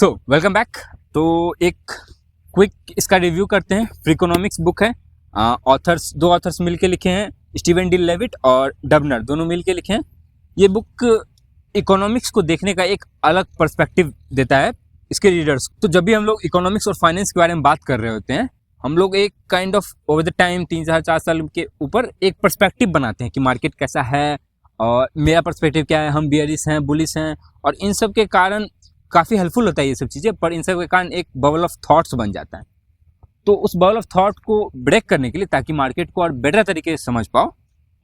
So welcome back. तो एक quick इसका रिव्यू करते हैं। फ्रीकोनॉमिक्स बुक है, दो ऑथर्स मिलके लिखे हैं, स्टीवन डी लेविट और डबनर, दोनों मिलके लिखे हैं। ये बुक इकोनॉमिक्स को देखने का एक अलग पर्सपेक्टिव देता है इसके रीडर्स। तो जब भी हम लोग इकोनॉमिक्स और फाइनेंस के बारे में बात कर रहे होते हैं, हम लोग एक kind of over the time 3-4 साल के ऊपर एक पर्सपेक्टिव बनाते हैं कि मार्केट कैसा है और मेरा पर्सपेक्टिव क्या है, हम बियरिश हैं, बुलिश हैं, और इन सब के कारण काफ़ी हेल्पफुल होता है ये सब चीज़ें। पर इन सब के कारण एक बबल ऑफ थॉट्स बन जाता है। तो उस बबल ऑफ थॉट को ब्रेक करने के लिए, ताकि मार्केट को और बेटर तरीके से समझ पाओ,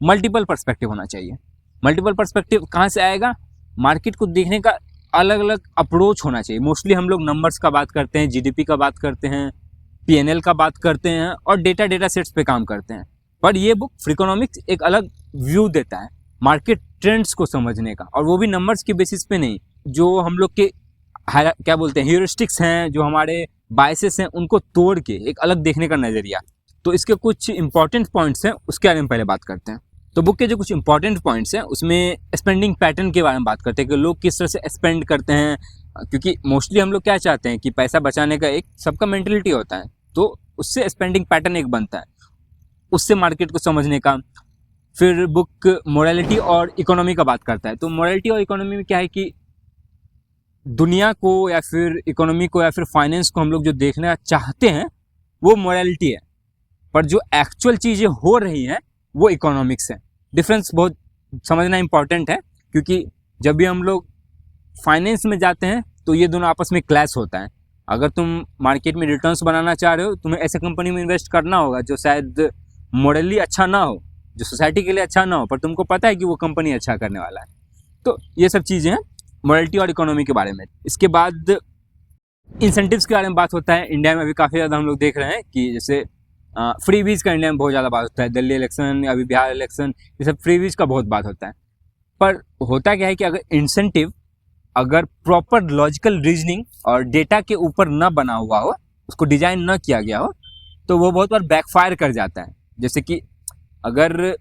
मल्टीपल पर्सपेक्टिव होना चाहिए। मल्टीपल पर्सपेक्टिव कहाँ से आएगा? मार्केट को देखने का अलग अलग अप्रोच होना चाहिए। मोस्टली हम लोग नंबर्स का बात करते हैं, जीडीपी का बात करते हैं, पीएनएल का बात करते हैं और डेटा सेट्स पे काम करते हैं। पर ये बुक फ्रीकोनॉमिक्स एक अलग व्यू देता है मार्केट ट्रेंड्स को समझने का, और वो भी नंबर्स के बेसिस पे नहीं। जो हम लोग के क्या बोलते हैं, ह्यूरिस्टिक्स हैं, जो हमारे बायसेस हैं, उनको तोड़ के एक अलग देखने का नज़रिया। तो इसके कुछ इंपॉर्टेंट पॉइंट्स हैं, उसके बारे में पहले बात करते हैं। तो बुक के जो कुछ इंपॉर्टेंट पॉइंट्स हैं, उसमें स्पेंडिंग पैटर्न के बारे में बात करते हैं कि लोग किस तरह से स्पेंड करते हैं। क्योंकि मोस्टली हम लोग क्या चाहते हैं कि पैसा बचाने का एक सबका मेंटलिटी होता है, तो उससे स्पेंडिंग पैटर्न एक बनता है, उससे मार्केट को समझने का। फिर बुक मोरालिटी और इकोनॉमी का बात करता है। तो मोरालिटी और इकोनॉमी में क्या है कि दुनिया को या फिर इकोनॉमी को या फिर फाइनेंस को हम लोग जो देखना चाहते हैं वो मोरालिटी है, पर जो एक्चुअल चीज़ें हो रही हैं वो इकोनॉमिक्स है। डिफरेंस बहुत समझना इंपॉर्टेंट है, क्योंकि जब भी हम लोग फाइनेंस में जाते हैं तो ये दोनों आपस में क्लैश होता है। अगर तुम मार्केट में रिटर्न्स बनाना चाह रहे हो, तुम्हें ऐसे कंपनी में इन्वेस्ट करना होगा जो शायद मॉडली अच्छा ना हो, जो सोसाइटी के लिए अच्छा ना हो, पर तुमको पता है कि वो कंपनी अच्छा करने वाला है। तो ये सब चीज़ें हैं मोरालिटी और इकोनॉमी के बारे में। इसके बाद इंसेंटिव्स के बारे में बात होता है। इंडिया में अभी काफ़ी ज़्यादा हम लोग देख रहे हैं कि जैसे फ्रीबीज का इंडिया में बहुत ज़्यादा बात होता है। दिल्ली इलेक्शन, अभी बिहार इलेक्शन, ये सब फ्रीबीज का बहुत बात होता है। पर होता क्या है कि अगर इंसेंटिव अगर प्रॉपर लॉजिकल रीजनिंग और डेटा के ऊपर न बना हुआ हो, उसको डिजाइन न किया गया हो, तो वो बहुत बार बैकफायर कर जाता है। जैसे कि अगर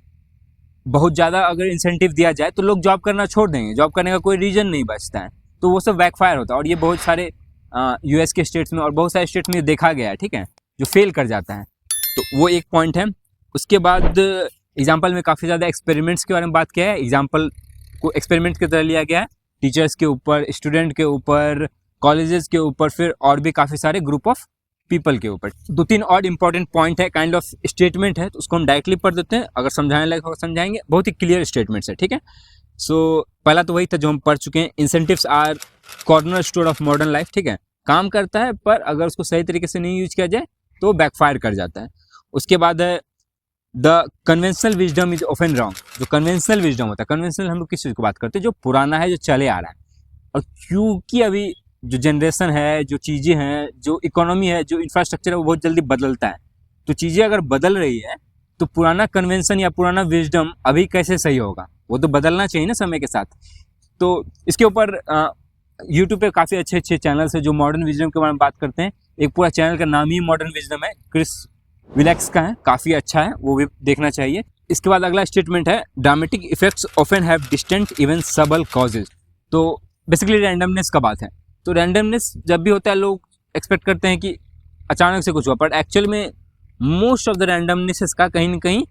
बहुत ज़्यादा अगर इंसेंटिव दिया जाए तो लोग जॉब करना छोड़ देंगे, जॉब करने का कोई रीज़न नहीं बचता है, तो वो सब बैकफायर होता है। और ये बहुत सारे यूएस के स्टेट्स में और बहुत सारे स्टेट्स में देखा गया है, ठीक है, जो फेल कर जाता है। तो वो एक पॉइंट है। उसके बाद एग्जाम्पल में काफ़ी ज़्यादा एक्सपेरिमेंट्स के बारे में बात किया है। एग्जाम्पल को एक्सपेरिमेंट की तरह लिया गया है, टीचर्स के ऊपर, स्टूडेंट के ऊपर, कॉलेजेस के ऊपर, फिर और भी काफ़ी सारे ग्रुप ऑफ पीपल के ऊपर। 2-3 और इंपॉर्टेंट पॉइंट है, काइंड ऑफ स्टेटमेंट है, तो उसको हम डायरेक्टली पढ़ देते हैं। अगर समझाने लायक होगा समझाएंगे, बहुत ही क्लियर स्टेटमेंट्स है, ठीक है। सो पहला तो वही था जो हम पढ़ चुके हैं, incentives are corner stone of modern life, ठीक है। काम करता है, पर अगर उसको सही तरीके से नहीं यूज किया जाए तो बैकफायर कर जाता है। उसके बाद है the conventional wisdom is often wrong. जो कन्वेंशनल विजडम होता है, कन्वेंशनल हम लोग किस चीज़ को बात करते हैं, जो पुराना है, जो चले आ रहा है। और क्योंकि अभी जो जनरेशन है, जो चीज़ें हैं, जो इकोनॉमी है, जो इंफ्रास्ट्रक्चर है, वो बहुत जल्दी बदलता है। तो चीज़ें अगर बदल रही है तो पुराना कन्वेंशन या पुराना विजडम अभी कैसे सही होगा? वो तो बदलना चाहिए ना समय के साथ। तो इसके ऊपर यूट्यूब पे काफ़ी अच्छे अच्छे चैनल्स है जो मॉडर्न विजडम के बारे में बात करते हैं। एक पूरा चैनल का नाम ही मॉडर्न विजडम है, क्रिस विलेक्स का है, काफ़ी अच्छा है, वो भी देखना चाहिए। इसके बाद अगला स्टेटमेंट है, dramatic effects often have distant even सबल कॉजेज। तो बेसिकली रैंडमनेस का बात है। तो रैंडमनेस जब भी होता है, लोग एक्सपेक्ट करते हैं कि अचानक से कुछ हुआ, बट एक्चुअल में मोस्ट ऑफ द रैंडमनेस का कहीं ना कहीं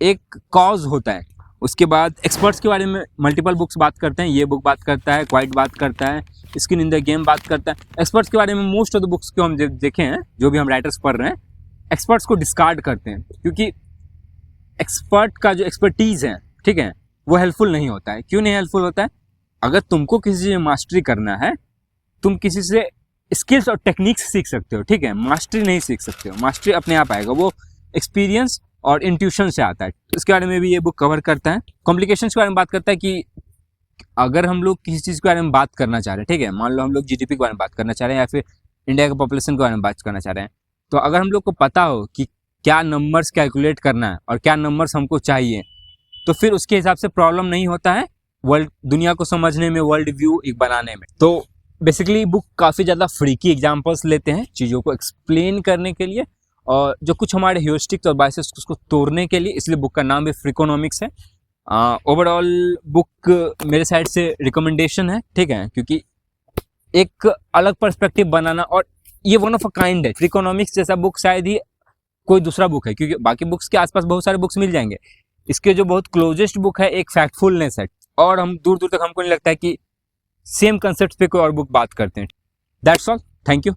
एक कॉज होता है। उसके बाद एक्सपर्ट्स के बारे में मल्टीपल बुक्स बात करते हैं। ये बुक बात करता है, क्वाइट बात करता है, स्किन इन द गेम बात करता है। एक्सपर्ट्स के बारे में मोस्ट ऑफ द बुक्स को हम देखे हैं, जो भी हम राइटर्स पढ़ रहे हैं, एक्सपर्ट्स को डिस्कार्ड करते हैं, क्योंकि एक्सपर्ट का जो एक्सपर्टीज़ है, ठीक है, वो हेल्पफुल नहीं होता है। क्यों नहीं हेल्पफुल होता है? अगर तुमको किसी चीज़ में मास्टरी करना है, तुम किसी से स्किल्स और टेक्निक्स सीख सकते हो, ठीक है, मास्टरी नहीं सीख सकते हो। मास्टरी अपने आप आएगा, वो एक्सपीरियंस और इंट्यूशन से आता है। तो इसके बारे में भी ये बुक कवर करता है। कॉम्प्लिकेशंस के बारे में बात करता है कि अगर हम लोग किसी चीज़ के बारे में बात करना चाह रहे हैं, ठीक है, मान लो हम लोग जीडीपी के बारे में बात करना चाह रहे हैं या फिर इंडिया के पॉपुलेशन के बारे में बात करना चाह रहे हैं, तो अगर हम लोग को पता हो कि क्या नंबर्स कैलकुलेट करना है और क्या नंबर्स हमको चाहिए, तो फिर उसके हिसाब से प्रॉब्लम नहीं होता है वर्ल्ड, दुनिया को समझने में, वर्ल्ड व्यू एक बनाने में। तो बेसिकली बुक काफ़ी ज़्यादा फ्रीकी एग्जांपल्स लेते हैं चीज़ों को एक्सप्लेन करने के लिए, और जो कुछ हमारे ह्यूरिस्टिक्स और बायसेस उसको तोड़ने के लिए, इसलिए बुक का नाम भी फ्रीकोनॉमिक्स है। ओवरऑल बुक मेरे साइड से रिकमेंडेशन है, ठीक है, क्योंकि एक अलग पर्सपेक्टिव बनाना, और ये वन ऑफ अ काइंड है। फ्रीकोनॉमिक्स जैसा बुक शायद ही कोई दूसरा बुक है, क्योंकि बाकी बुक्स के आसपास बहुत सारे बुक्स मिल जाएंगे। इसके जो बहुत क्लोजेस्ट बुक है एक फैक्टफुलनेस है, और हम दूर दूर तक हमको नहीं लगता है कि सेम कंसेप्ट पे कोई और बुक बात करते हैं। That's all, thank you.